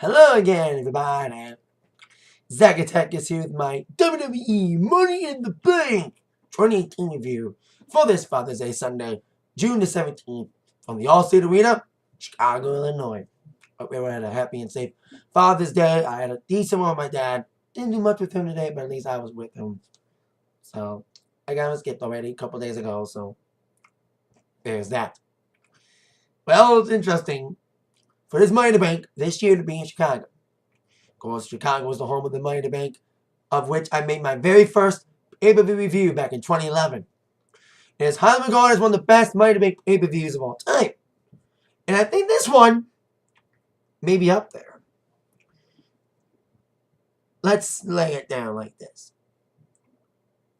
Hello again, everybody. Zack Attack is here with my WWE Money in the Bank 2018 review for this Father's Day Sunday, June the 17th, from the Allstate Arena, Chicago, Illinois. Hope everyone had a happy and safe Father's Day. I had a decent one with my dad. Didn't do much with him today, but at least I was with him. So, I got him skipped already a couple days ago, so there's that. Well, it's interesting. For this Money in the Bank, this year to be in Chicago. Of course, Chicago was the home of the Money in the Bank, of which I made my very first pay-per-view review back in 2011. It is highly regarded as one of the best Money in the Bank pay-per-views of all time. And I think this one may be up there. Let's lay it down like this.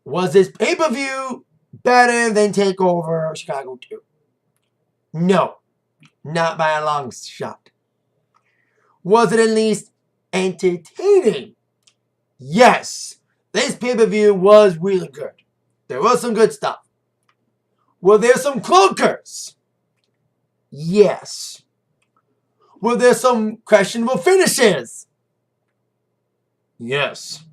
Was this pay-per-view better than TakeOver Chicago 2? No. Not by a long shot. Was it at least entertaining? Yes. This pay-per-view was really good. There was some good stuff. Were there some clunkers? Yes. Were there some questionable finishes? Yes.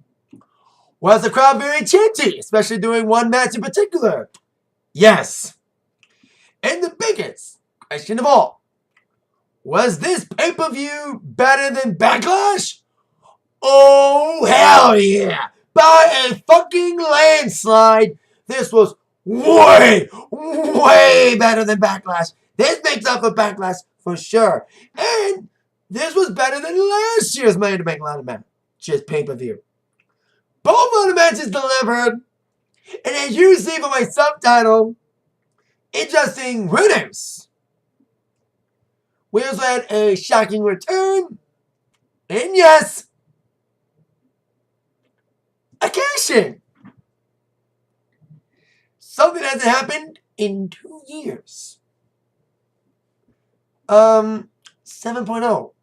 Was the crowd very chanty, especially during one match in particular? Yes. And the biggest question of all, was this pay-per-view better than Backlash? Oh, hell yeah! By a fucking landslide, this was way, way better than Backlash. This makes up for Backlash for sure. And this was better than last year's Money in the Bank ladder match, just pay-per-view. Both of the matches delivered. And as you see from my subtitle, interesting winners. We also had a shocking return. And yes, a cash-in. Something that hasn't happened in 2 years. 7.0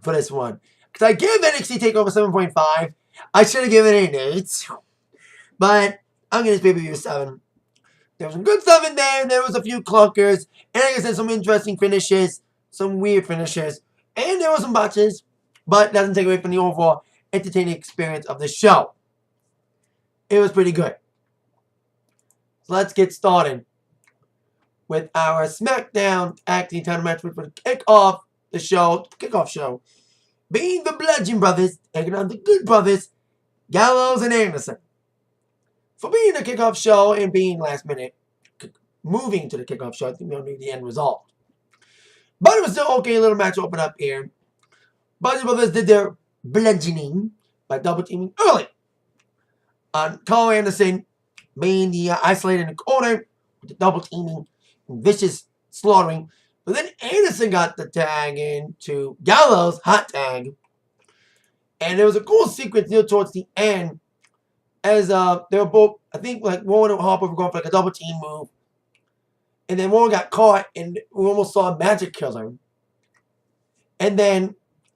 for this one. Because I gave NXT TakeOver 7.5. I should have given it an 8. But I'm going to pay-per-view 7. There was some good stuff in there. There was a few clunkers. And like I said, some interesting finishes. Some weird finishes. And there were some botches. But doesn't take away from the overall entertaining experience of the show. It was pretty good. So let's get started with our SmackDown Tag Team title match, which would kick off the show, kickoff show, being the Bludgeon Brothers taking on the Good Brothers, Gallows and Anderson. For being the kickoff show and being last minute, moving to the kickoff show, I think we don't need the end result. But it was still okay, a little match open up here. Bludgeon Brothers did their bludgeoning by double teaming early on Carl Anderson, being the isolated in the corner with the double teaming and vicious slaughtering. But then Anderson got the tag into Gallows, hot tag. And there was a cool sequence near towards the end as they were both, I think, like Rowan and Harper were going for like a double team move. And then Rowan got caught and we almost saw a magic killer. And then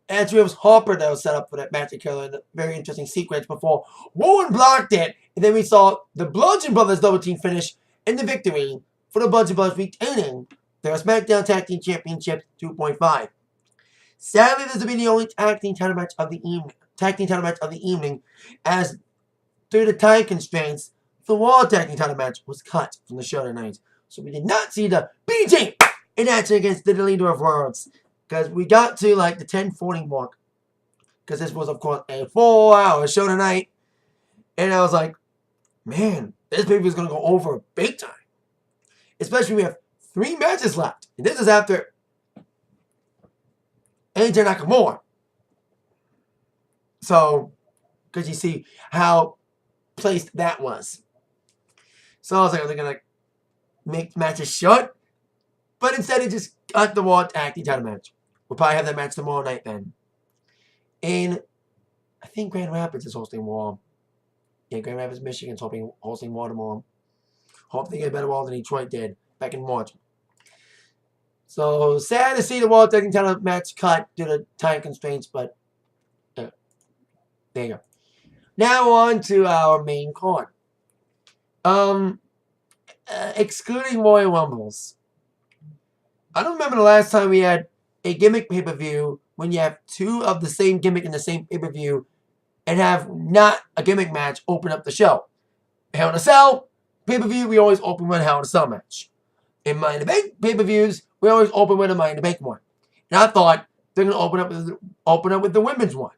actually it was Harper that was set up for that magic killer in a very interesting sequence before Rowan blocked it. And then we saw the Bludgeon Brothers double team finish and the victory for the Bludgeon Brothers retaining their SmackDown Tag Team Championship 2.5. Sadly, this will be the only tag team title match of the evening. As due to time constraints, the Raw Tag Team title match was cut from the show tonight. So we did not see the BT in action against the leader of Worlds. Because we got to like the 10:40 mark. Because this was, of course, a 4-hour show tonight. And I was like, man, this pay-per-view is going to go over big time. Especially we have 3 matches left. And this is after AJ Nakamura. So, because you see how placed that was. So I was like, are they going to make matches short? But instead it just got the Raw Tag Team title match. We'll probably have that match tomorrow night then. And I think Grand Rapids is hosting Raw. Yeah, Grand Rapids, Michigan's hosting Raw tomorrow. Hope they get a better Raw than Detroit did back in March. So sad to see the Raw Tag Team title match cut due to time constraints, but there you go. Now on to our main card. Excluding Royal Rumbles. I don't remember the last time we had a gimmick pay-per-view when you have two of the same gimmick in the same pay-per-view and have not a gimmick match open up the show. Hell in a Cell, pay-per-view, we always open with a Hell in a Cell match. In Money in the Bank pay-per-views, we always open with a Money in the Bank one. And I thought they're going to open up with the women's one.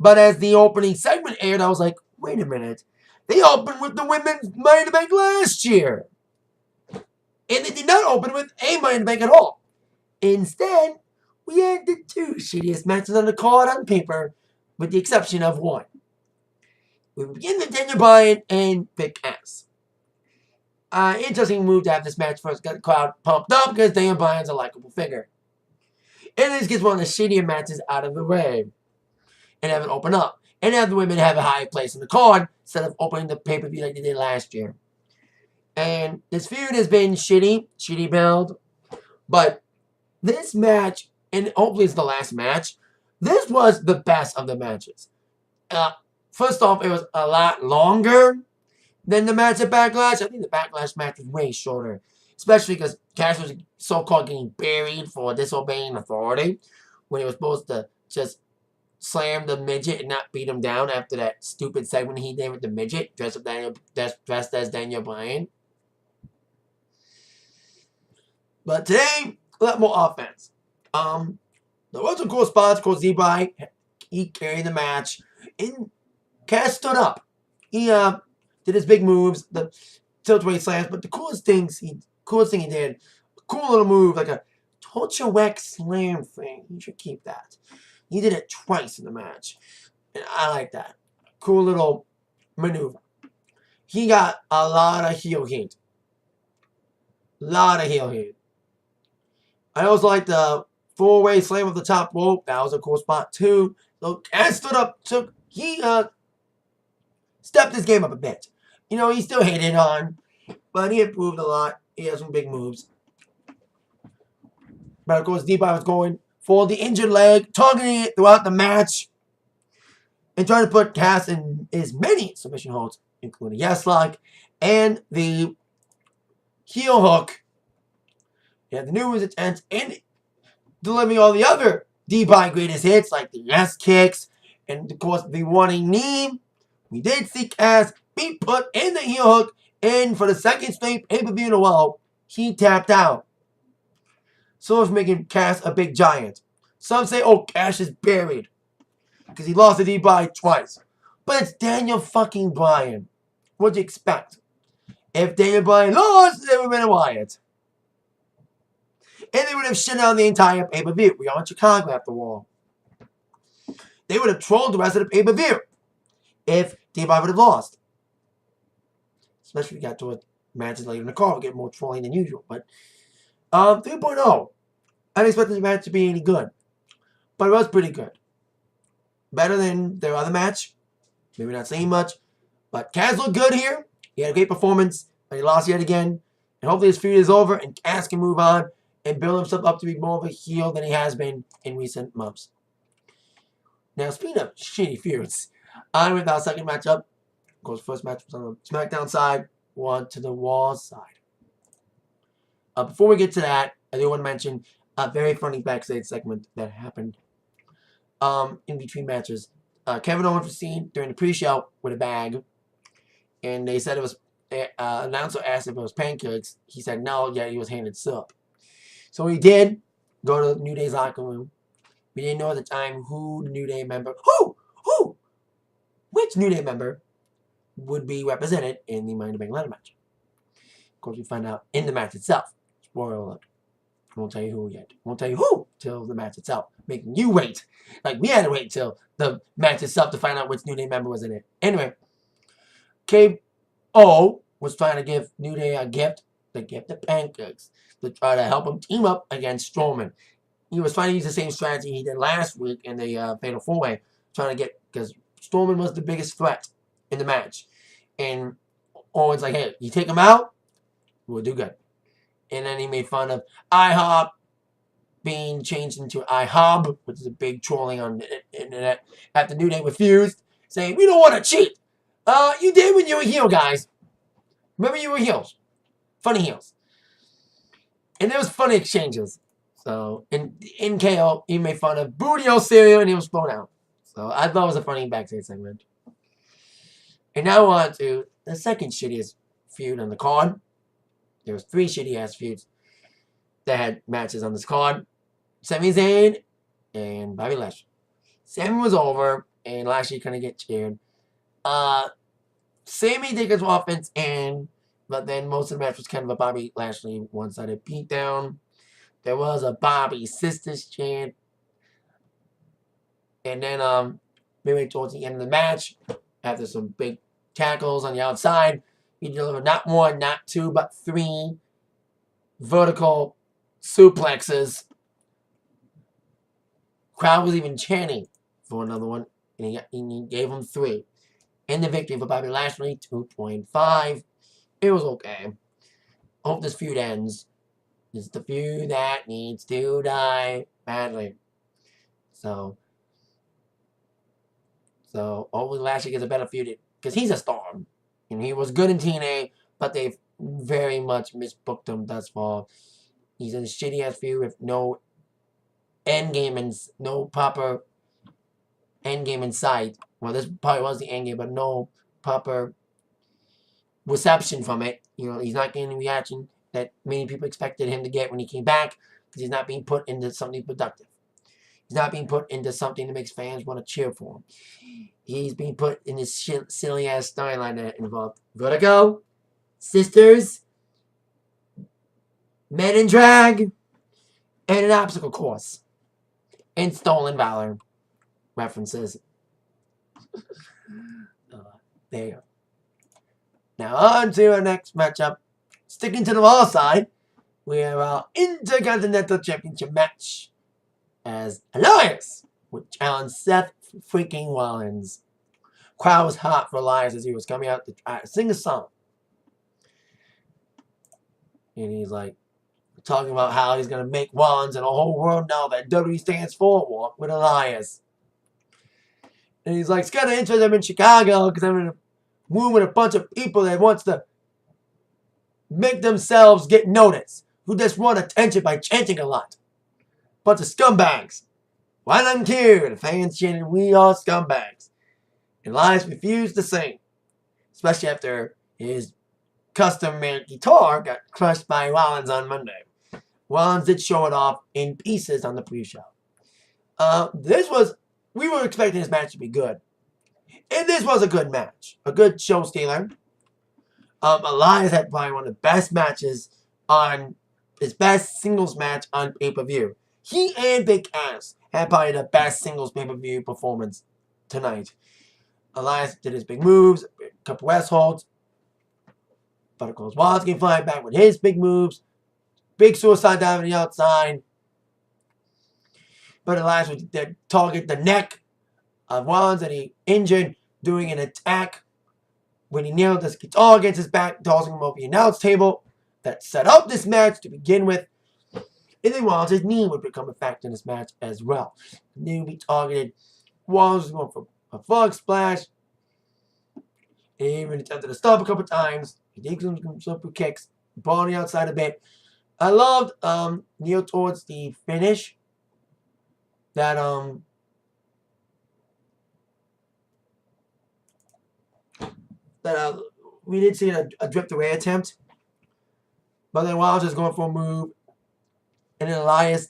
But as the opening segment aired, I was like, wait a minute. They opened with the women's Money in the Bank last year. And they did not open with a Money in the Bank at all. Instead, we had the two shittiest matches on the card on paper, with the exception of one. We begin with Daniel Bryan and Big Cass. Interesting move to have this match first get the crowd pumped up because Daniel Bryan's a likable figure. And this gets one of the shittier matches out of the way. And have it open up. And have the women have a higher place in the card instead of opening the pay-per-view like they did last year. And this feud has been shitty build. But this match, and hopefully it's the last match, this was the best of the matches. First off, it was a lot longer than the match at Backlash. I think the Backlash match was way shorter. Especially because Cass was so-called getting buried for disobeying authority. When he was supposed to just slam the midget and not beat him down after that stupid segment he did with the midget dressed as Daniel Bryan. But today, a lot more offense. There was some cool spots. Of course, Z-Bryan, he carried the match. And Cass stood up. He did his big moves, the tilt-away slams. But the coolest thing he did, a cool little move, like a torture wax slam thing. You should keep that. He did it twice in the match. And I like that. Cool little maneuver. He got a lot of heel heat. I also like the four-way slam of the top rope. That was a cool spot too. So Cass stood up. He stepped his game up a bit. You know, he still hated on, but he improved a lot. He has some big moves. But of course, D-Bryan was going for the injured leg, targeting it throughout the match, and trying to put Cass in as many submission holds, including Yes Lock and the heel hook. Yeah, the new was intense, and delivering all the other D-Bryan greatest hits, like the Yes Kicks, and of course the running knee. We did see Cass be put in the heel hook, and for the second straight pay-per-view in a row, he tapped out. So it's making Cass a big giant. Some say, oh, Cass is buried because he lost to D-Bryan twice. But it's Daniel fucking Bryan. What'd you expect? If Daniel Bryan lost, they would have been a Wyatt. And they would have shit on the entire pay-per-view. We are in Chicago after all. They would have trolled the rest of the pay-per-view if D-Bryan would have lost. Especially if we got to matches later in the card. We get more trolling than usual. But 3.0. I didn't expect this match to be any good. But it was pretty good. Better than their other match. Maybe not saying much. But Cass looked good here. He had a great performance. But he lost yet again. And hopefully his feud is over. And Cass can move on. And build himself up to be more of a heel than he has been in recent months. Now, speaking of shitty feuds. On with our second matchup. Of course, first match was on the SmackDown side. One to the Raw side. Before we get to that, I do want to mention a very funny backstage segment that happened in between matches. Kevin Owens was seen during the pre-show with a bag, and they said it was. Announcer asked if it was pancakes. He said no, yet he was handed syrup. So he did go to the New Day's locker room. We didn't know at the time who the New Day member, which New Day member would be represented in the Money in the Bank ladder match. Of course, we find out in the match itself. Spoiler alert. I won't tell you who yet. Won't tell you who till the match itself. Making you wait. Like we had to wait till the match itself to find out which New Day member was in it. Anyway, KO was trying to give New Day a gift. The gift of pancakes. To try to help him team up against Strowman. He was trying to use the same strategy he did last week in the Fatal 4-Way. Trying to get, because Strowman was the biggest threat in the match. And Owens like, hey, you take him out, we'll do good. And then he made fun of IHOP being changed into IHOB, which is a big trolling on the internet. After New Day refused, saying, we don't want to cheat. You did when you were heel, guys. Remember you were heels. Funny heels. And there was funny exchanges. So, in KO, he made fun of Booty O cereal and he was thrown out. So, I thought it was a funny backstage segment. And now on to the second shittiest feud on the card. There was 3 shitty-ass feuds that had matches on this card. Sami Zayn and Bobby Lashley. Sami was over, and Lashley couldn't get cheered. Sami did his offense in, but then most of the match was kind of a Bobby Lashley one-sided beatdown. There was a Bobby Sisters chant. And then maybe towards the end of the match, after some big tackles on the outside, he delivered not 1, not 2, but 3 vertical suplexes. Crowd was even chanting for another one, and he gave him 3. And the victory for Bobby Lashley, 2.5. It was okay. Hope this feud ends. It's the feud that needs to die badly. So hopefully Lashley gets a better feud, because he's a star. And he was good in TNA, but they've very much misbooked him thus far. He's in a shitty-ass feud with no endgame and no proper endgame in sight. Well, this probably was the endgame, but no proper reception from it. You know, he's not getting the reaction that many people expected him to get when he came back, because he's not being put into something productive. He's not being put into something that makes fans want to cheer for him. He's being put in this silly-ass storyline that involved Vertigo, Sisters, Men in Drag, and an obstacle course. And Stolen Valor references. There you go. Now on to our next matchup. Sticking to the Raw side, we have our Intercontinental Championship match as Elias would challenge Seth freaking Rollins. Crowd was hot for Elias as he was coming out to try to sing a song. And he's like talking about how he's going to make Rollins and the whole world know that WWE stands for Walk with Elias. And he's like, it's kind of interesting I'm in Chicago because I'm in a room with a bunch of people that wants to make themselves get noticed, who just want attention by chanting a lot. Bunch of scumbags. Why don't care? The fans chanted, we are scumbags. And Elias refused to sing, especially after his custom-made guitar got crushed by Rollins on Monday. Rollins did show it off in pieces on the pre-show. We were expecting this match to be good. And this was a good match. A good show stealer. Elias had probably one of the best matches on his best singles match on pay-per-view. He and Big Cass had probably the best singles pay-per-view performance tonight. Elias did his big moves, a couple West holds. But of course, Rollins came flying back with his big moves. Big suicide dive on the outside. But Elias would target the neck of Rollins that he injured doing an attack when he nailed his guitar against his back, tossing him over the announce table that set up this match to begin with. And then Rollins' knee would become a factor in this match as well. And then he targeted. Rollins was going for a frog splash. And he even attempted to stop a couple times. He did some super kicks. Ball on the outside a bit. I loved near towards the finish that we did see a drift away attempt, but then Rollins was going for a move, and then Elias,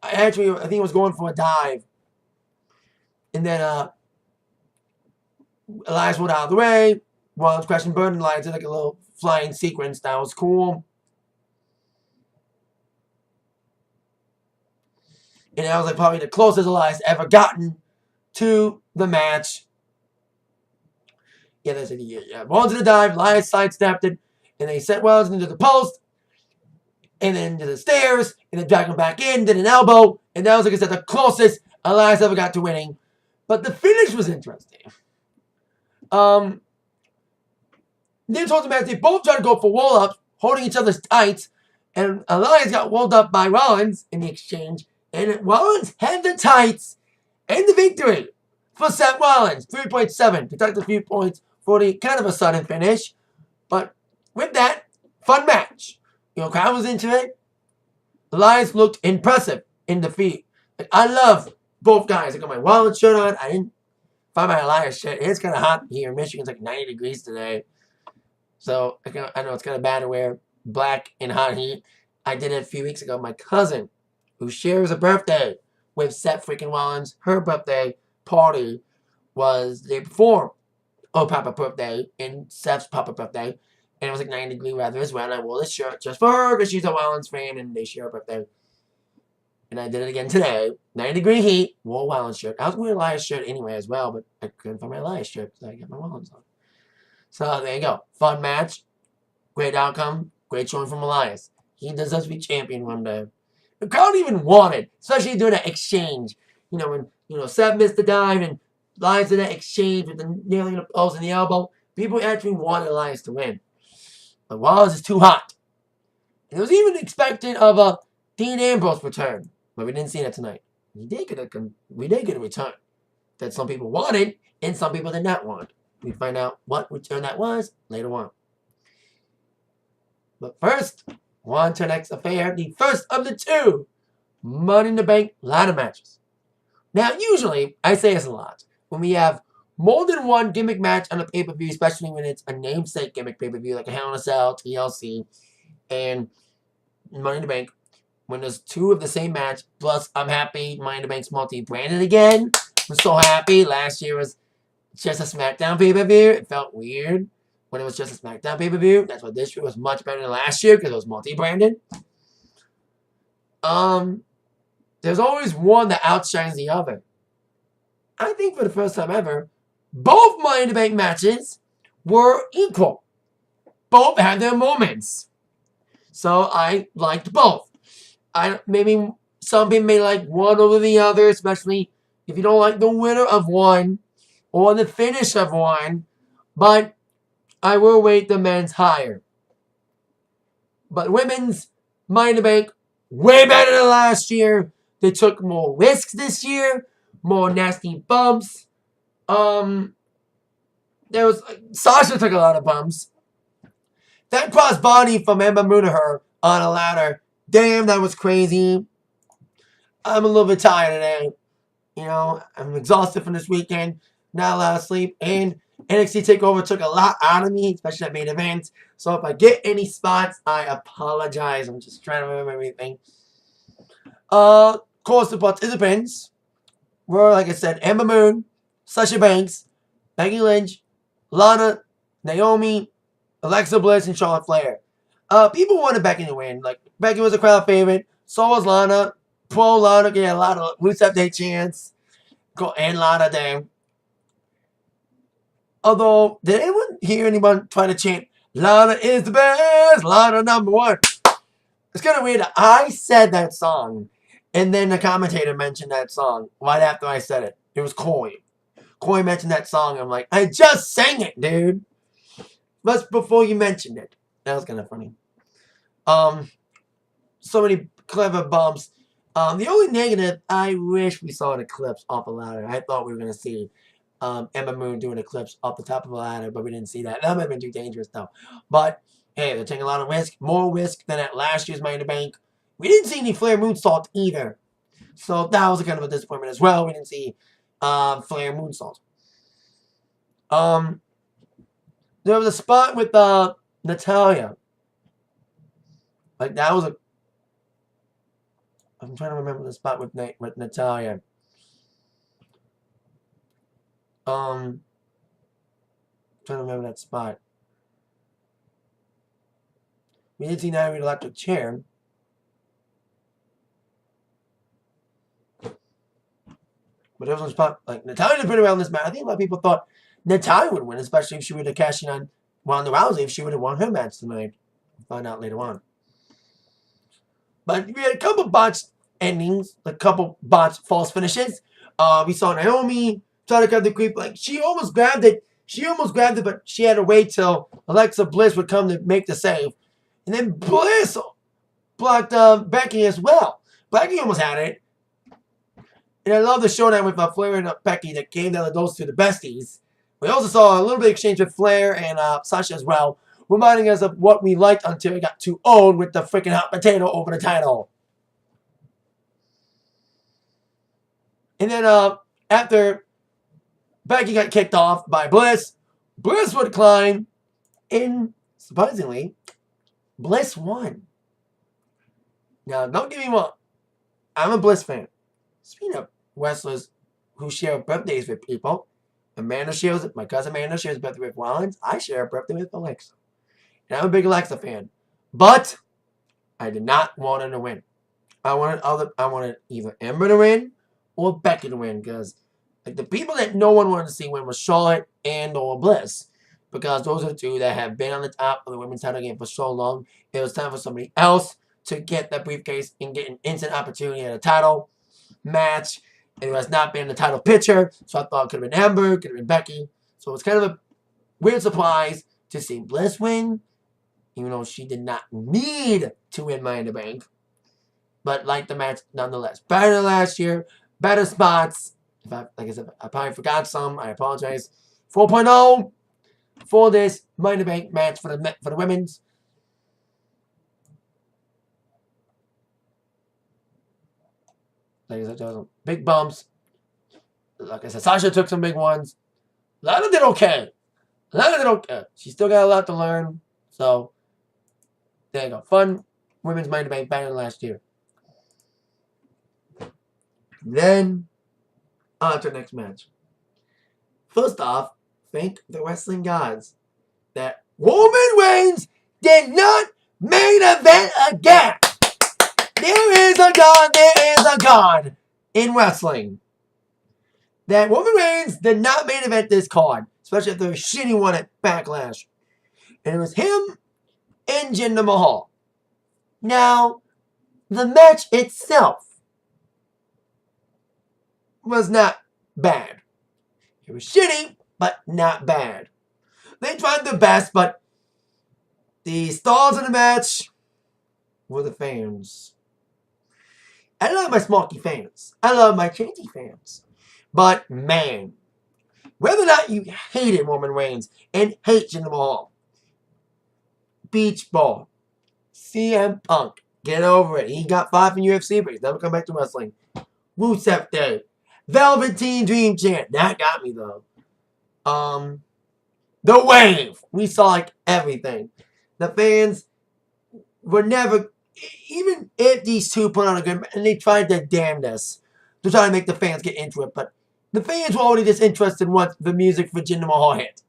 I think he was going for a dive, and then Elias went out of the way. Rollins crashed and burned. Elias did like a little flying sequence. That was cool. And that was like probably the closest Elias ever gotten to the match. Yeah, that's it. Yeah. Rollins did a dive. Elias sidestepped it. And they sent Rollins into the post. And then into the stairs. And then dragged him back in. Did an elbow. And that was, like I said, the closest Elias ever got to winning. But the finish was interesting. Near towards the match, they both tried to go for roll-ups, holding each other's tights. And Elias got rolled up by Rollins in the exchange. And Rollins had the tights and the victory for Seth Rollins. 3.7. Deduct a few points for the kind of a sudden finish. But with that, fun match. You know, crowd was into it. Elias looked impressive in defeat. Like, I love both guys. I got my Rollins shirt on. I didn't find my Elias shirt. It's kind of hot here. Michigan's like 90 degrees today. So I know it's kind of bad to wear black in hot heat. I did it a few weeks ago. My cousin, who shares a birthday with Seth freaking Rollins, her birthday party was the day before Papa birthday and Seth's Papa birthday. And it was like 90-degree weather as well. And I wore this shirt just for her because she's a Rollins fan and they share a birthday. And I did it again today. 90-degree heat, wore a Rollins shirt. I was wearing a Elias shirt anyway as well, but I couldn't find my Elias shirt, so I got my Rollins on. So there you go. Fun match. Great outcome. Great showing from Elias. He deserves to be champion one day. The crowd even wanted, especially doing that exchange. You know, when Seth missed the dive and Elias did that exchange with the nailing the post and the elbow. People actually wanted Elias to win. But Rollins is too hot. And it was even expected of a Dean Ambrose return. But we didn't see that tonight. We did get a return that some people wanted and some people did not want. We find out what return that was later on. But first, on to the next affair, the first of the 2 Money in the Bank ladder matches. Now, usually, I say this a lot, when we have more than one gimmick match on a pay-per-view, especially when it's a namesake gimmick pay-per-view, like a Hell in a Cell, TLC, and Money in the Bank, when there's 2 of the same match, plus I'm happy Money in the Bank's multi-branded again. I'm so happy. Last year was just a SmackDown pay-per-view. It felt weird when it was just a SmackDown pay-per-view. That's why this year was much better than last year because it was multi-branded. There's always one that outshines the other. I think for the first time ever, both Money in the Bank matches were equal. Both had their moments. So I liked both. Maybe some people may like one over the other, especially if you don't like the winner of one or the finish of one. But I will rate the men's higher. But women's Money in the Bank, way better than last year. They took more risks this year, more nasty bumps. Sasha took a lot of bumps. That crossbody from Ember Moon to her on a ladder. Damn, that was crazy. I'm a little bit tired today. I'm exhausted from this weekend. Not a lot of sleep. And NXT TakeOver took a lot out of me, especially that main event. So if I get any spots, I apologize. I'm just trying to remember everything. Of course, the participants were, like I said, Ember Moon, Sasha Banks, Becky Lynch, Lana, Naomi, Alexa Bliss, and Charlotte Flair. People wanted Becky to win. Like, Becky was a crowd favorite. So was Lana. Pro Lana getting a lot of Rusev Day chants. And Lana Day. Although, did anyone hear anyone trying to chant, Lana is the best, Lana #1? It's kind of weird. I said that song. And then the commentator mentioned that song right after I said it. It was Corey. Corey mentioned that song. I'm like, I just sang it, dude. But before you mentioned it. That was kind of funny. So many clever bumps. The only negative, I wish we saw an eclipse off a ladder. I thought we were going to see Ember Moon do an eclipse off the top of a ladder, but we didn't see that. That might have been too dangerous, though. But, hey, they're taking a lot of risk. More risk than at last year's Money in the Bank. We didn't see any Flair moonsault either. So that was kind of a disappointment as well. We didn't see Flair moonsault. There was a spot with Natalya. Like, that was a... I'm trying to remember the spot with Natalya. Trying to remember that spot. We did see Naomi electric chair. But there was one spot, like, Natalya did pretty well in this match. I think a lot of people thought Natalya would win, especially if she would have cashed in on Ronda Rousey, if she would have won her match tonight. We'll find out later on. But we had a couple botched endings, a couple botched false finishes. We saw Naomi try to cut the creep. Like, she almost grabbed it. But she had to wait till Alexa Bliss would come to make the save. And then Bliss blocked Becky as well. Becky almost had it. And I love the showdown with Flair and Becky that came down to those two, the besties. We also saw a little bit of exchange with Flair and Sasha as well, reminding us of what we liked until we got too old with the freaking hot potato over the title. And then after Becky got kicked off by Bliss, Bliss would climb, and surprisingly, Bliss won. Now, don't get me wrong. I'm a Bliss fan. Speaking of wrestlers who share birthdays with people, my cousin Amanda shares a birthday with Rollins. I share a birthday with Alexa. And I'm a big Alexa fan. But I did not want her to win. I wanted either Ember to win or Becky to win, because like the people that no one wanted to see win was Charlotte and or Bliss, because those are the two that have been on the top of the women's title game for so long. It was time for somebody else to get that briefcase and get an instant opportunity at a title match. It has not been the title picture, so I thought it could have been Ember, could have been Becky. So it's kind of a weird surprise to see Bliss win, even though she did not need to win Money in the Bank. But like the match nonetheless. Better than last year, better spots. Like I said, I probably forgot some. I apologize. 4.0 for this Money in the Bank match for the women's. Like I said, there was some big bumps. Like I said, Sasha took some big ones. Lana did okay. She still got a lot to learn. So, there you go. Fun women's Money in the Bank better than last year. Then, on to the next match. First off, thank the wrestling gods that Roman Reigns did not main event again. There is a God in wrestling. That Roman Reigns did not main event this card, especially after a shitty one at Backlash. And it was him and Jinder Mahal. Now, the match itself was not bad. It was shitty, but not bad. They tried their best, but the stars in the match were the fans. I love my Smarky fans. I love my Chanty fans. But, man, whether or not you hated Roman Reigns and hate Jinder Mahal, beach ball, CM Punk, get over it. He got 5 in UFC, but he's never come back to wrestling. Rusev Day, Velveteen Dream Chant, that got me though. The Wave, we saw like everything. The fans were never, even if these two put on a good, and they tried their damnedest to try to make the fans get into it, but the fans were already disinterested once the music for Jinder Mahal hit.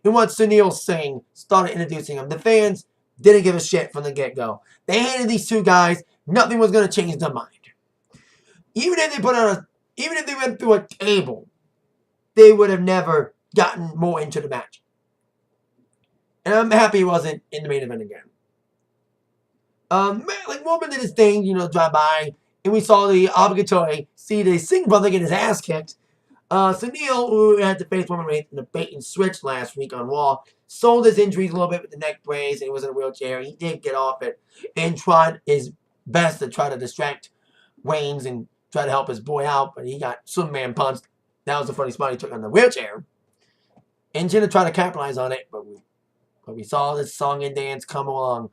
And once Sunil Singh started introducing him, the fans didn't give a shit from the get-go. They hated these two guys. Nothing was going to change their mind. Even if they went through a table, they would have never gotten more into the match. And I'm happy he wasn't in the main event again. Like Roman did his thing, drive by, and we saw the obligatory see the Singh brother get his ass kicked. Sunil, who had to face Roman Reigns in a bait and switch last week on Raw, sold his injuries a little bit with the neck brace, and he was in a wheelchair. He did get off it and tried his best to try to distract Reigns and try to help his boy out, but he got Superman punched. That was the funny spot he took on the wheelchair. And Jinder tried to capitalize on it, but we saw this song and dance come along.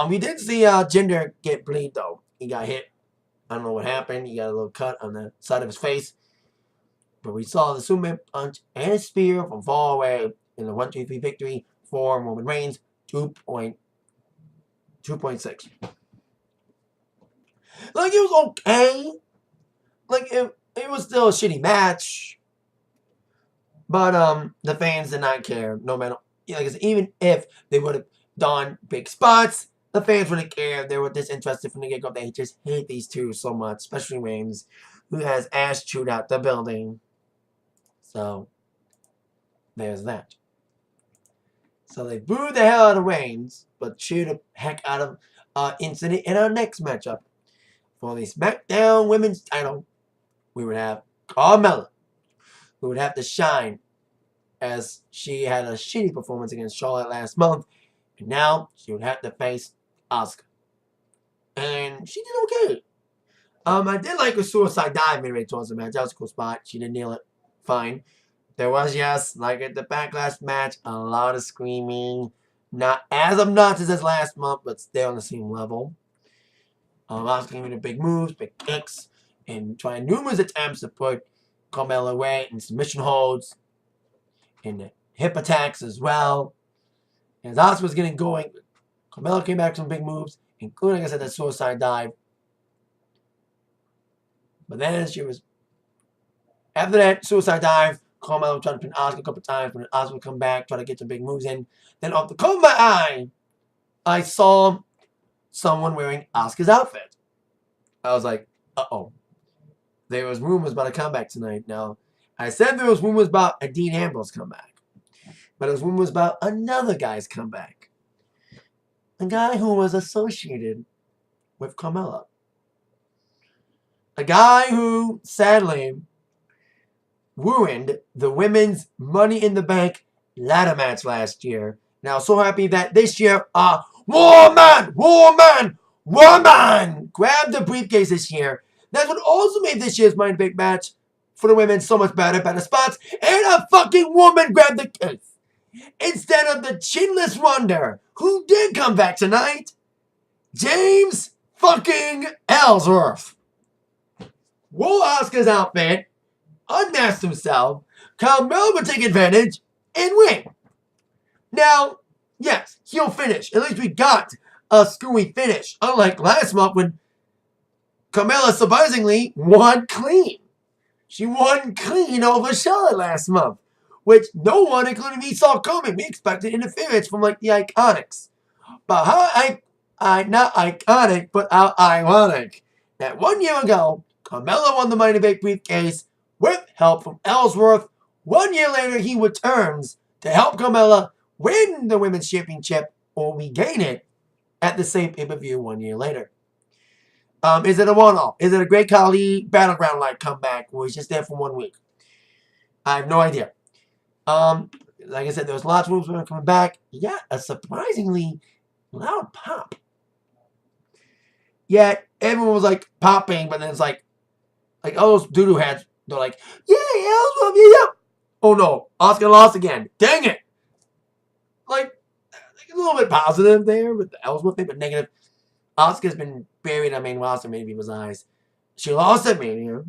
We did see Jinder get bleed, though. He got hit. I don't know what happened. He got a little cut on the side of his face. But we saw the Superman punch and a spear from far away in the 1-2-3 victory for Roman Reigns, 2.6. Like, it was okay. Like, it was still a shitty match. But, the fans did not care. No matter, like I said, even if they would have done big spots, the fans wouldn't care. They were disinterested from the get-go. They just hate these two so much, especially Reigns, who has ass chewed out the building. So, there's that. So they booed the hell out of Reigns, but chewed the heck out of Incident in our next matchup. For the SmackDown Women's title, we would have Carmella, who would have to shine, as she had a shitty performance against Charlotte last month, and now she would have to face Asuka. And she did okay. I did like a suicide dive midway towards the match. That was a cool spot. She did nail it. Fine. There was, yes, like at the Backlash match, a lot of screaming. Not as obnoxious as last month, but still on the same level. Asuka giving the big moves, big kicks, and trying numerous attempts to put Carmella away in submission holds and hip attacks as well. As Asuka was getting going, Carmella came back with some big moves, including, like I said, that suicide dive. But then she was, after that suicide dive, Carmella tried to pin Asuka a couple times, but Asuka would come back, try to get some big moves in. Then off the corner of my eye, I saw someone wearing Asuka's outfit. I was like, uh-oh. There was rumors about a comeback tonight. Now, I said there was rumors about a Dean Ambrose comeback. But there was rumors about another guy's comeback. A guy who was associated with Carmella. A guy who, sadly, ruined the women's Money in the Bank ladder match last year. Now, so happy that this year, woman grabbed the briefcase this year. That's what also made this year's Money in the Bank match for the women so much better spots. And a fucking woman grabbed the case. Instead of the chinless Ronda, who did come back tonight, James fucking Ellsworth wore Asuka's outfit, unmasked himself, Carmella would take advantage, and win. Now, yes, he'll finish. At least we got a screwy finish, unlike last month when Carmella surprisingly won clean. She won clean over Charlotte last month, which no one, including me, saw coming. We expected interference from, like, the Iconics. But how not iconic, but how ironic that 1 year ago, Carmella won the Money in the Bank briefcase with help from Ellsworth. 1 year later, he returns to help Carmella win the Women's Championship or regain it at the same pay-per-view 1 year later. Is it a one-off? Is it a Great Khali Battleground-like comeback where he's just there for 1 week? I have no idea. Like I said, there was lots of moves when coming back. Yeah, a surprisingly loud pop. Yet everyone was like popping, but then it's like all those doo-doo heads, they're like, yeah, yeah. Oh no, Asuka lost again. Dang it. Like a little bit positive there with the Ellsworth thing, but negative. Asuka's been buried on main roster in many people's eyes. She lost at Mania,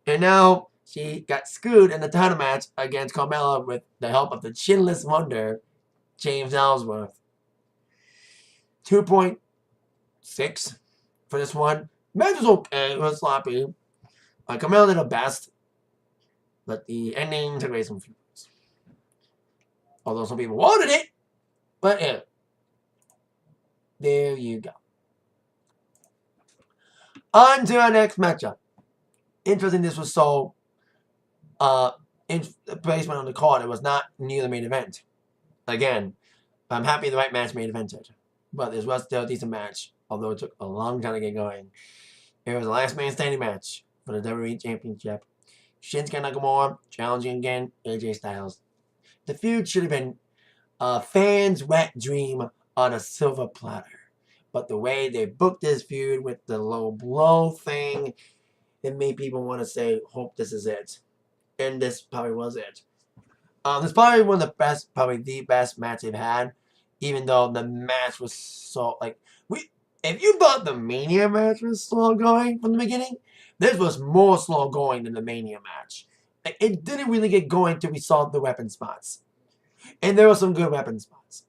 and now she got screwed in the title match against Carmella with the help of the chinless wonder, James Ellsworth. 2.6 for this one. Match was okay. It was sloppy. Carmella did her best, but the ending took away some feelings. Although some people wanted it, but yeah. There you go. On to our next matchup. Interesting, this was so in placement on the card. It was not near the main event. Again, I'm happy the right match main evented. But this was still a decent match, although it took a long time to get going. It was the last man standing match for the WWE Championship. Shinsuke Nakamura challenging again AJ Styles. The feud should have been a fan's wet dream on a silver platter. But the way they booked this feud with the low blow thing, it made people want to say, hope this is it. And this probably was it. This is probably one of the best, probably the best match they've had. Even though the match was so, if you thought the Mania match was slow going from the beginning, this was more slow going than the Mania match. It didn't really get going until we saw the weapon spots. And there were some good weapon spots.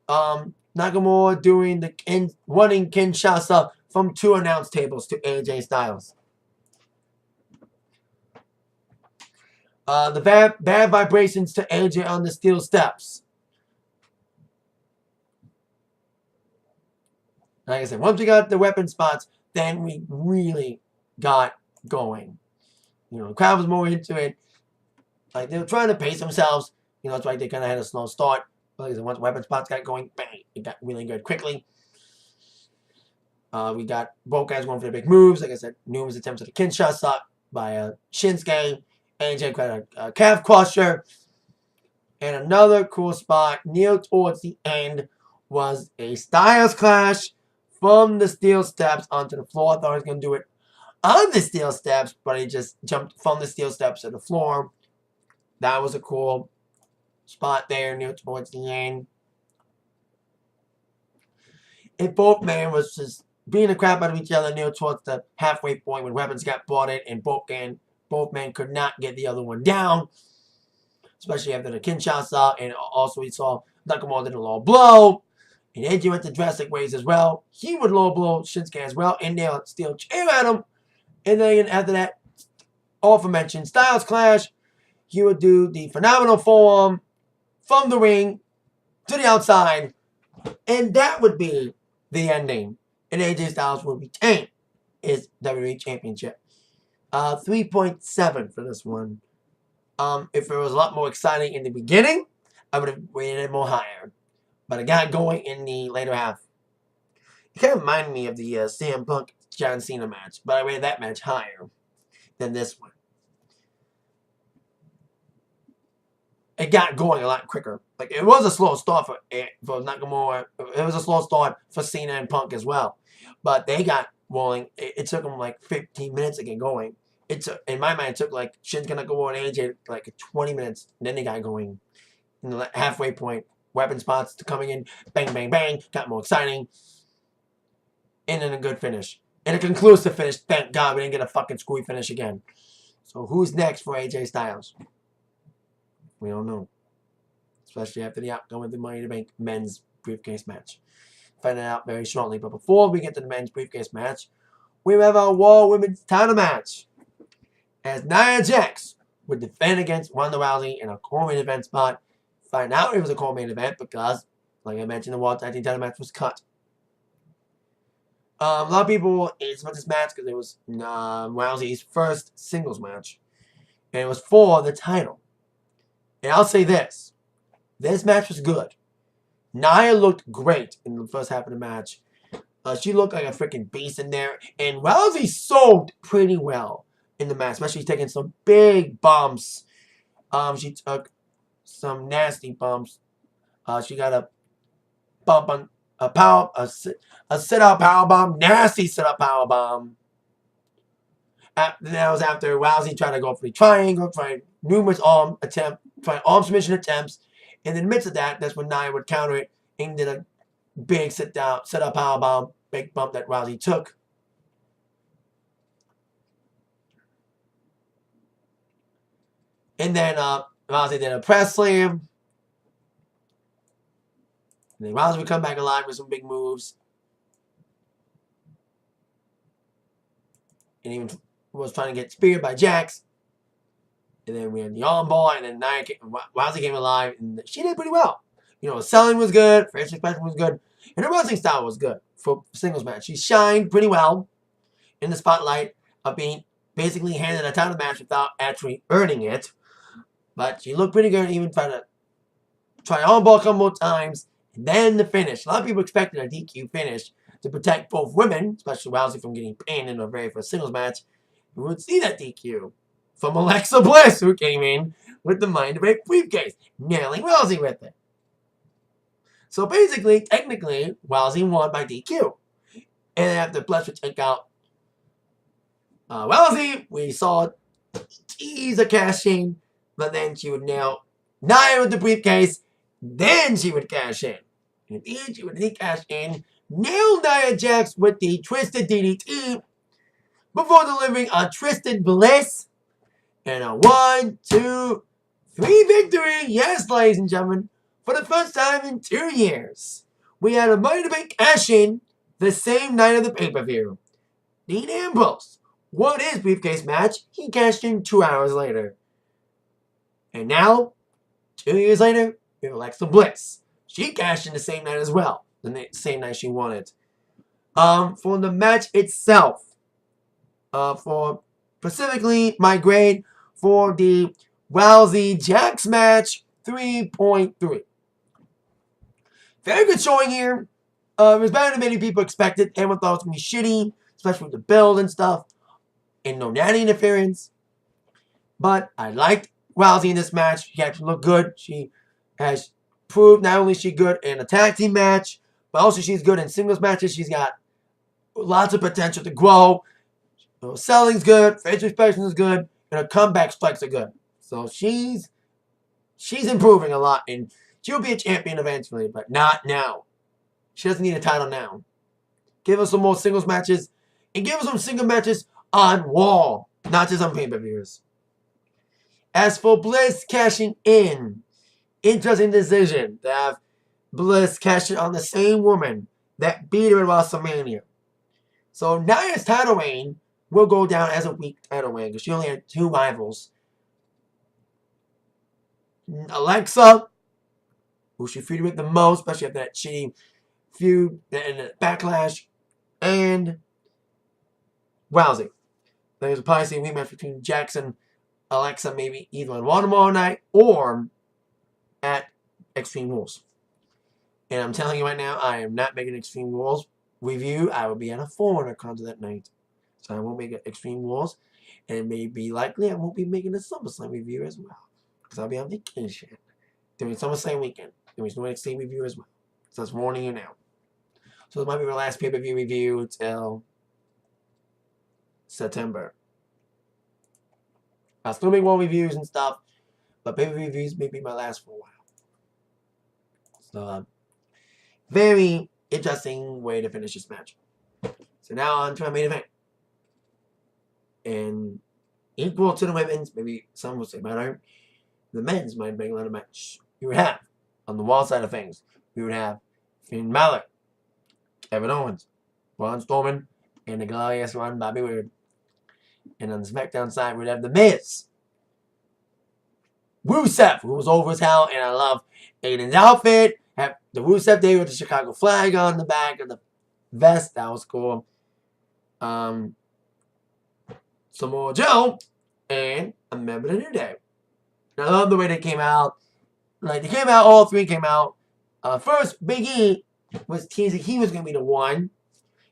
Nakamura doing the running Kinshasa from 2 announce tables to AJ Styles. The bad vibrations to AJ on the steel steps. Like I said, once we got the weapon spots, then we really got going. The crowd was more into it. Like, they were trying to pace themselves. That's why they kind of had a slow start. But like I said, once weapon spots got going, bang, it got really good quickly. We got both guys going for the big moves. Like I said, numerous attempts at a Kinshasa by Shinsuke. AJ got a calf crusher. And another cool spot near towards the end was a Styles clash from the steel steps onto the floor. I thought he was going to do it on the steel steps, but he just jumped from the steel steps to the floor. That was a cool spot there near towards the end. If both men was just beating the crap out of each other near towards the halfway point when weapons got brought in and both men could not get the other one down. Especially after the Kinshasa, and also we saw Nakamura did a low blow. And AJ went to drastic ways as well. He would low blow Shinsuke as well, and they'll steel chair at him. And then after that, aforementioned Styles Clash, he would do the phenomenal forearm from the ring to the outside, and that would be the ending. And AJ Styles would retain his WWE Championship. 3.7 for this one. If it was a lot more exciting in the beginning, I would have rated it more higher. But it got going in the later half. It kind of reminded me of the CM Punk John Cena match, but I rated that match higher than this one. It got going a lot quicker. Like, it was a slow start for Nakamura. It was a slow start for Cena and Punk as well. But they got rolling. It took them like 15 minutes to get going. In my mind, it took like Shinsuke Nakamura and AJ like 20 minutes. And then they got going in the halfway point. Weapon spots coming in. Bang, bang, bang. Got more exciting. And then a good finish. And a conclusive finish. Thank God we didn't get a fucking screwy finish again. So who's next for AJ Styles? We don't know. Especially after the outcome of the Money in the Bank men's briefcase match. Find that out very shortly. But before we get to the men's briefcase match, we have our Raw Women's title match. As Nia Jax would defend against Ronda Rousey in a core main event spot. Find out it was a core main event because, like I mentioned, the Raw Tag Team title match was cut. A lot of people asked about this match because it was Rousey's first singles match. And it was for the title. And I'll say this. This match was good. Nia looked great in the first half of the match. She looked like a freaking beast in there. And Rousey sold pretty well in the match. Especially taking some big bumps. She took some nasty bumps. She got a bump on a sit-out power bomb. Nasty sit-out power bomb. That was after Rousey tried to go for the triangle, tried numerous arm submission attempts. And in the midst of that, that's when Nia would counter it and did a big sit-out power bomb, big bump that Rousey took. And then Rousey did a press slam. And then Rousey would come back alive with some big moves. And even was trying to get speared by Jax. And then we had the armbar, and then Rousey came alive, and she did pretty well. You know, selling was good, French expression was good, and her wrestling style was good for singles match. She shined pretty well in the spotlight of being basically handed a title match without actually earning it. But she looked pretty good, even trying to try armbar a couple more times, and then the finish. A lot of people expected a DQ finish to protect both women, especially Rousey from getting pinned in her very first singles match. We would see that DQ from Alexa Bliss, who came in with the Money in the Bank briefcase, nailing Rousey with it. So basically, technically, Rousey won by DQ. And after Bliss would take out Rousey, we saw tease a cash-in, but then she would nail Nia with the briefcase, then she would cash in. And then she would cash in, nail Nia Jax with the Twisted DDT, before delivering a Twisted Bliss and a 1, 2, 3 victory. Yes, ladies and gentlemen, for the first time in 2 years, we had a Money in the Bank cash-in the same night of the pay-per-view. Dean Ambrose won his briefcase match. He cashed in 2 hours later. And now, 2 years later, we have Alexa Bliss. She cashed in the same night as well. The same night she won it. For the match itself, for specifically my grade for the Rousey Jax match, 3.3. Very good showing here. It was better than many people expected. Everyone thought it was going to be shitty, especially with the build and stuff. And no natty interference. But I liked Rousey in this match. She actually looked good. She has proved not only is she good in a tag team match, but also she's good in singles matches. She's got lots of potential to grow. Her selling's good, facial expression is good, and her comeback strikes are good. So she's improving a lot, and she'll be a champion eventually, but not now. She doesn't need a title now. Give us some more singles matches. And give us some single matches on Raw. Not just on pay-per-views. As for Bliss cashing in. Interesting decision to have Bliss cash in on the same woman that beat her at WrestleMania. So Nia's title reign will go down as a weak title reign because she only had 2 rivals. Alexa, who she feuded with the most, especially after that shitty feud and backlash, and Rousey. There's probably see a rematch between Jackson, Alexa, maybe either on Raw tomorrow night or at Extreme Rules. And I'm telling you right now, I am not making Extreme Rules review. I will be at a foreigner concert that night. So I won't make an Extreme Rules. And it may be likely I won't be making a SummerSlam review as well. Because I'll be on vacation during SummerSlam weekend. There is no NXT review as well. So that's warning you now. So this might be my last pay-per-view review until September. I'll still make more reviews and stuff. But pay-per-view reviews may be my last for a while. So, very interesting way to finish this match. So now on to our main event. And equal to the women's, maybe some will say better, the men's might make a little match. You would have, on the wall side of things, we would have Finn Balor, Kevin Owens, Braun Strowman, and the glorious one, Bobby Roode. And on the SmackDown side, we'd have The Miz, Rusev, who was over as hell, and I love Aiden's outfit. Have the Rusev Day with the Chicago flag on the back of the vest. That was cool. Samoa Joe, and a member of the New Day. And I love the way they came out. Like, they came out, all 3 came out. First, Big E was teasing he was going to be the one.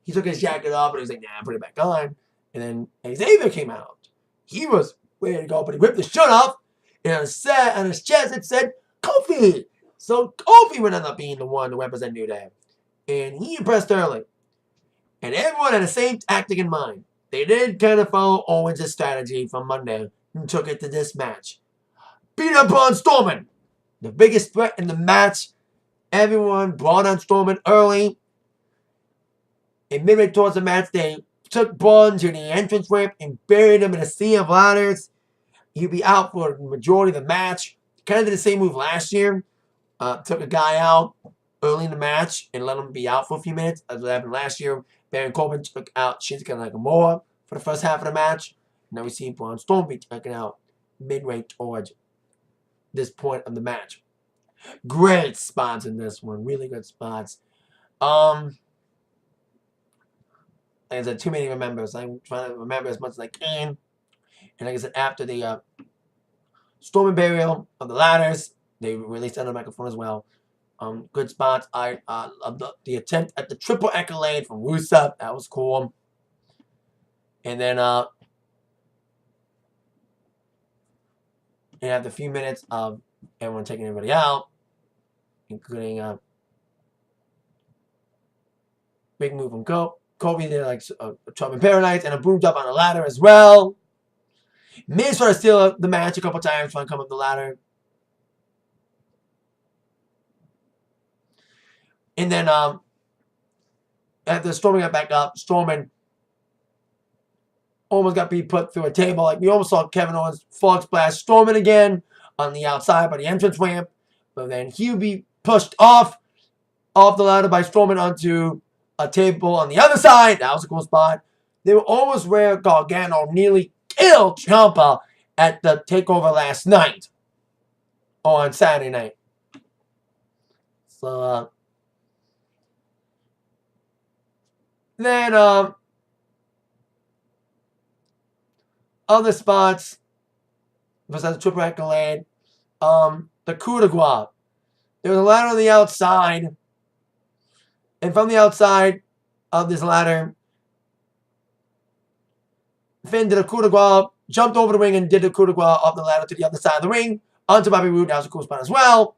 He took his jacket off, and he was like, nah, put it back on. And then Xavier came out. He was ready to go, but he ripped the shirt off. And on his chest, it said, Kofi. So Kofi would end up being the one to represent New Day. And he impressed early. And everyone had the same tactic in mind. They did kind of follow Owens' strategy from Monday and took it to this match. Beat up Braun Strowman. The biggest threat in the match. Everyone brought on Strowman early. And midway towards the match, they took Braun to the entrance ramp and buried him in a sea of ladders. He'd be out for the majority of the match. Kind of did the same move last year. Took a guy out early in the match and let him be out for a few minutes. As what happened last year. Baron Corbin took out Shinsuke Nakamura for the first half of the match. Now we see Braun Strowman be taken out midway towards this point of the match. Great spots in this one. Really good spots. Like I said, too many to remember. So I'm trying to remember as much as I can. And like I said, after the Strowman burial of the ladders, they released on the microphone as well. Good spots. I love the attempt at the triple accolade from Rusev. That was cool. And then after a few minutes of everyone taking everybody out, including big move from Kobe did like a Trump in Paradise and a boom jump on the ladder as well. Miz tried to steal the match a couple times, trying to come up the ladder. And then after Strowman got back up, Strowman almost got beat put through a table. Like we almost saw Kevin Owens frog splash Strowman again on the outside by the entrance ramp. But then he would be pushed off the ladder by Strowman onto a table on the other side. That was a cool spot. They were almost where Gargano nearly killed Ciampa at the takeover last night on Saturday night. So then other spots besides the triple accolade, the coup de grace. There was a ladder on the outside, and from the outside of this ladder, Finn did a coup de grace, jumped over the ring and did the coup de grace off the ladder to the other side of the ring, onto Bobby Roode. That was a cool spot as well.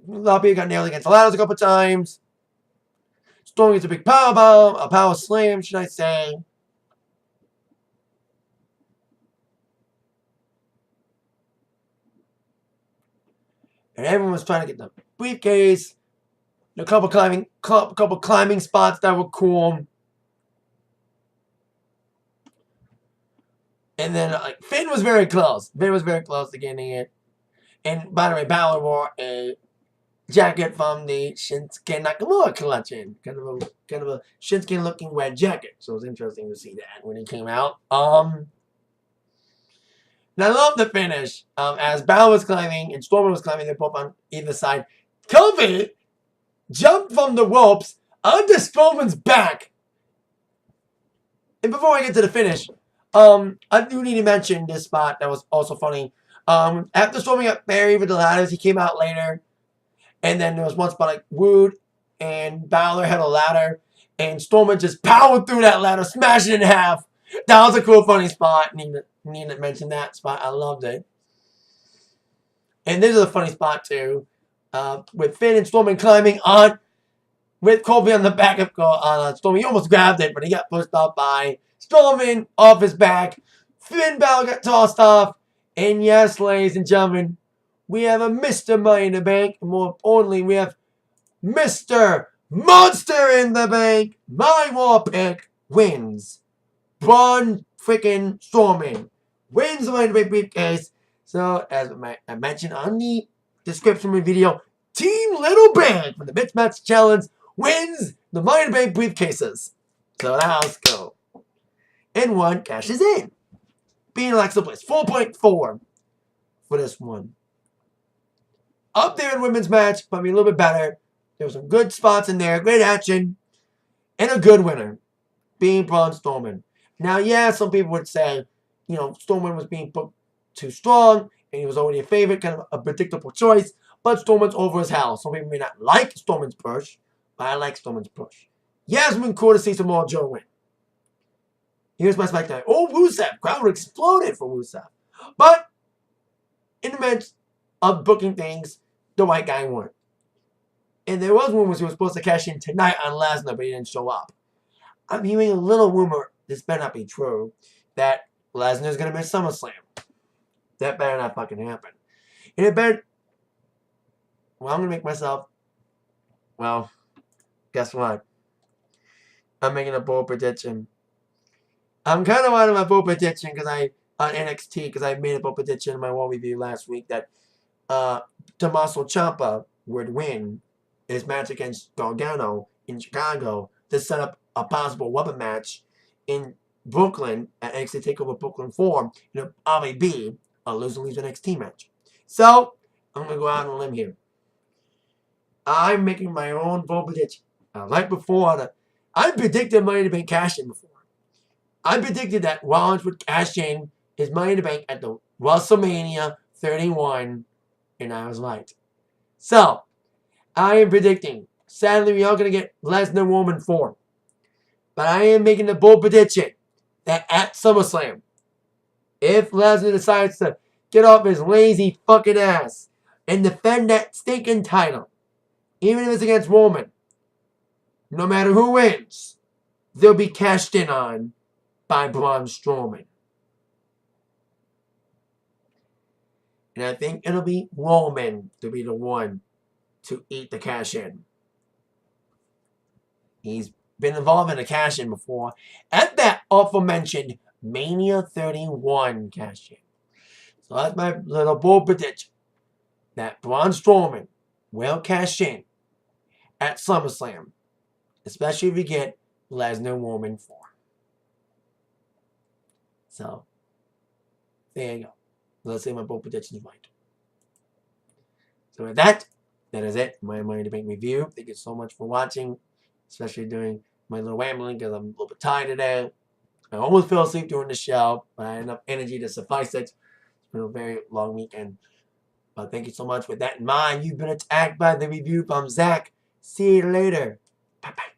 Lobby got nailed against the ladders a couple times. Strong gets a big power bomb, a power slam, should I say. And everyone was trying to get the briefcase. A couple climbing spots that were cool. And then Finn was very close. Finn was very close to getting it. And by the way, Balor wore a jacket from the Shinsuke Nakamura collection. Kind of a Shinsuke looking red jacket. So it was interesting to see that when it came out. And I love the finish. As Balor was climbing and Strowman was climbing, they're both on either side. Kofi jumped from the ropes onto Strowman's back. And before I get to the finish, I do need to mention this spot that was also funny. After Strowman got buried with the ladders, he came out later. And then there was one spot Wood and Balor had a ladder. And Strowman just powered through that ladder, smashed it in half. That was a cool, funny spot. Need to mention that spot. I loved it. And this is a funny spot, too. With Finn and Strowman climbing on. With Kofi on the back of Strowman. He almost grabbed it, but he got pushed off by Strowman off his back. Finn Balor got tossed off. And yes, ladies and gentlemen, we have a Mr. Money in the Bank. And more importantly, we have Mr. Monster in the Bank. My war pick wins. Braun freaking Strowman wins the Money in the Bank briefcase. So, as I mentioned on the description of the video, Team Little Big from the Mismatch Challenge wins the Money in the Bank briefcases. So, let's go. And one cashes in. Being Alexa Bliss, 4.4 for this one. Up there in women's match, probably a little bit better. There were some good spots in there, great action, and a good winner, being Braun Strowman. Now, yeah, some people would say, Strowman was being booked too strong, and he was already a favorite, kind of a predictable choice, but Strowman's over as hell. Some people may not like Strowman's push, but I like Strowman's push. Yeah, it's been cool to see Samoa Joe win. Here's my SmackDown. Oh, Rusev. Crowd exploded for Rusev. But in the midst of booking things, the white guy won. And there was rumors he was supposed to cash in tonight on Lesnar, but he didn't show up. I'm hearing a little rumor, this better not be true, that Lesnar's going to miss SummerSlam. That better not fucking happen. And it better... Well, I'm going to make myself... Well, guess what? I'm making a bold prediction. I'm kind of out of my bold prediction on NXT because I made a bold prediction in my Raw review last week that Tommaso Ciampa would win his match against Gargano in Chicago to set up a possible weapon match in Brooklyn at NXT TakeOver Brooklyn 4 in a probably a lose-lose NXT match. So, I'm going to go out on a limb here. I'm making my own bold prediction. Like before, I predicted Money in the Bank cash in before. I predicted that Rollins would cash in his Money in the Bank at the WrestleMania 31, and I was right. So, I am predicting, sadly, we are going to get Lesnar Woman 4. But I am making the bold prediction that at SummerSlam, if Lesnar decides to get off his lazy fucking ass and defend that stinking title, even if it's against Roman, no matter who wins, they'll be cashed in on by Braun Strowman. And I think it'll be Roman to be the one to eat the cash in. He's been involved in a cash in before at that aforementioned Mania 31 cash in. So that's my little bold prediction that Braun Strowman will cash in at SummerSlam, especially if we get Lesnar Woman 4. So, there you go. Let's say my bold prediction is right. So with that is it. My Money in the Bank review. Thank you so much for watching, especially during my little rambling because I'm a little bit tired today. I almost fell asleep during the show, but I had enough energy to suffice it. It's been a very long weekend. But thank you so much. With that in mind, you've been attacked by the review from Zach. See you later. Bye-bye.